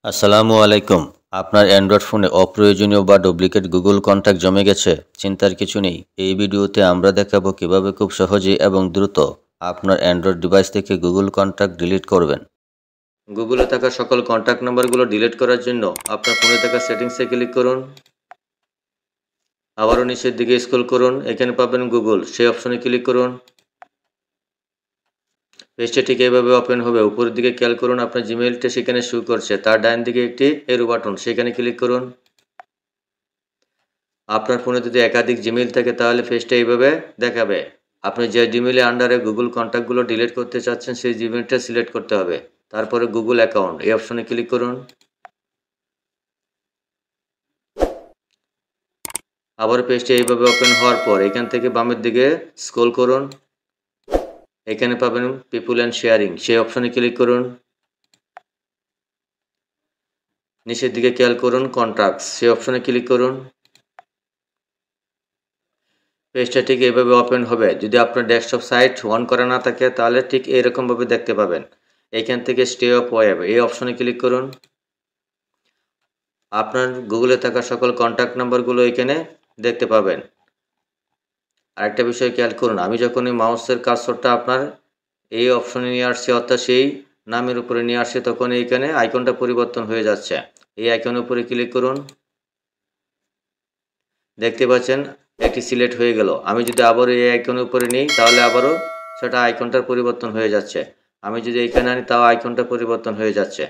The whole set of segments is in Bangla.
আসসালামু আলাইকুম। আপনার অ্যান্ড্রয়েড ফোনে অপ্রয়োজনীয় বা ডুপ্লিকেট গুগল কন্ট্যাক্ট জমে গেছে? চিন্তার কিছু নেই। এই ভিডিওতে আমরা দেখাবো কিভাবে খুব সহজে এবং দ্রুত আপনার অ্যান্ড্রয়েড ডিভাইস থেকে গুগল কন্ট্যাক্ট ডিলিট করবেন। গুগলে থাকা সকল কন্ট্যাক্ট নাম্বারগুলো ডিলিট করার জন্য আপনার ফোনে থাকা সেটিংসে ক্লিক করুন। আবারও নিচের দিকে স্ক্রল করুন, এখানে পাবেন গুগল, সেই অপশনে ক্লিক করুন। পেজটা ঠিক এইভাবে ওপেন হবে। উপরের দিকে খেয়াল করুন, আপনার জিমেইলটা সেখানে শো করছে। তার ডান দিকে একটি এরো বাটন, সেখানে ক্লিক করুন। আপনার ফোনে যদি একাধিক জিমেইল থাকে তাহলে পেজটা এইভাবে দেখাবে। আপনি যে জিমেইলের আন্ডারে গুগল কন্ট্যাক্টগুলো ডিলিট করতে চাচ্ছেন সেই জিমেইলটা সিলেক্ট করতে হবে। তারপরে গুগল অ্যাকাউন্ট এই অপশনে ক্লিক করুন। আবার পেজটা এইভাবে ওপেন হওয়ার পর এখান থেকে বামের দিকে স্ক্রল করুন, এখানে পাবেন পিপল অ্যান্ড শেয়ারিং, সেই অপশনে ক্লিক করুন। নিচের দিকে খেয়াল করুন কন্ট্যাক্টস, সেই অপশনে ক্লিক করুন। পেজটা ঠিক এইভাবে ওপেন হবে। যদি আপনার ডেস্কটপ সাইট অন করা না থাকে তাহলে ঠিক এরকমভাবে দেখতে পাবেন। এইখান থেকে স্টে অফ ওয়েব এই অপশনে ক্লিক করুন। আপনার গুগলে থাকা সকল কন্ট্যাক্ট নাম্বারগুলো এখানে দেখতে পাবেন। আরেকটা বিষয় খেয়াল করুন, আমি যখন এই মাউসের কার্সরটা আপনার এই অপশনে নিয়ে আসছি, অর্থাৎ সেই নামের উপরে নিয়ে আসছে, তখন এইখানে আইকনটা পরিবর্তন হয়ে যাচ্ছে। এই আইকনের উপরে ক্লিক করুন। দেখতে পাচ্ছেন একটি সিলেক্ট হয়ে গেল। আমি যদি আবার এই আইকনের উপরে নিই তাহলে আবারও সেটা আইকনটার পরিবর্তন হয়ে যাচ্ছে। আমি যদি এইখানে আনি তাও আইকনটা পরিবর্তন হয়ে যাচ্ছে।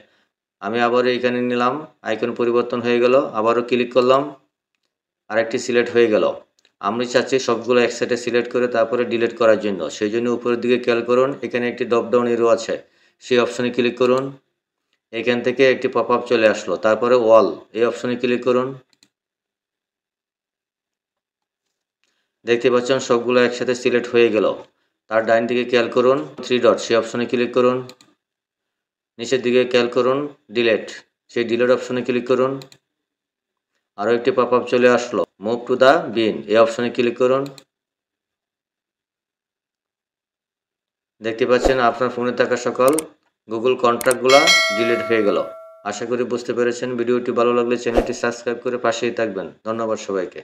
আমি আবারও এইখানে নিলাম, আইকন পরিবর্তন হয়ে গেল, আবারও ক্লিক করলাম, আরেকটি সিলেক্ট হয়ে গেল। আমি চাচ্ছি সবগুলো একসাথে সিলেক্ট করে তারপরে ডিলিট করার জন্য। সেই জন্য উপরের দিকে খেয়াল করুন, এখানে একটি ড্রপ ডাউন এরো আছে, সেই অপশনে ক্লিক করুন। এখান থেকে একটি পপ আপ চলে আসলো, তারপরে অল এই অপশনে ক্লিক করুন। দেখতে পাচ্ছেন সবগুলো একসাথে সিলেক্ট হয়ে গেল। তার ডান দিকে খেয়াল করুন থ্রি ডট, সেই অপশনে ক্লিক করুন। নিচের দিকে খেয়াল করুন ডিলিট, সেই ডিলিট অপশনে ক্লিক করুন। আরও একটি পপ আপ চলে আসলো, মুভ টু দ্য বিন এই অপশনে ক্লিক করুন। দেখতে পাচ্ছেন আপনার ফোনে থাকা সকল গুগল কন্ট্যাক্টগুলো ডিলিট হয়ে গেল। আশা করি বুঝতে পেরেছেন। ভিডিওটি ভালো লাগলে চ্যানেলটি সাবস্ক্রাইব করে পাশেই থাকবেন। ধন্যবাদ সবাইকে।